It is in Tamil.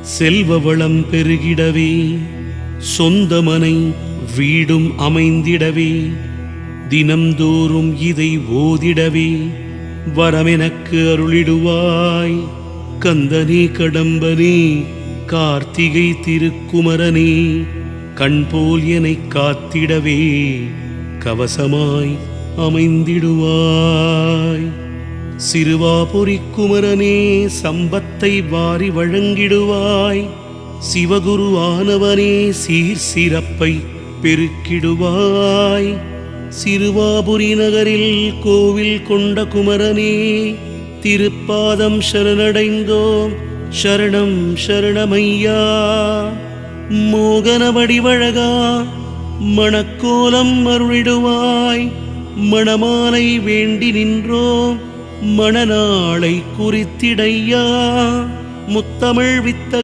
செல்வ வளம் பெருகிடவே சொந்தமனை வீடும் அமைந்திடவே தினம்தோறும் இதை ஓதிடவே வரமெனக்கு அருளிடுவாய். கந்தனே கடம்பனே கார்த்திகை திருக்குமரனே கண்போல் என்னை காத்திடவே கவசமாய் அமைந்திடுவாய். சிறுவாபுரி குமரனே சம்பத்தை வாரி வழங்கிடுவாய். சிவகுரு ஆனவனே சீர் சிறப்பை பெருக்கிடுவாய். சிறுவாபுரி நகரில் கோவில் கொண்ட குமரனே திருப்பாதம் சரணடைந்தோம், சரணம் சரணமையா. மோகன வடிவழகா மணக்கோலம் அருளிடுவாய். மணமாலை வேண்டி நின்றோம், மணநாளை குறித்திடையா. முத்தமிழ் வித்த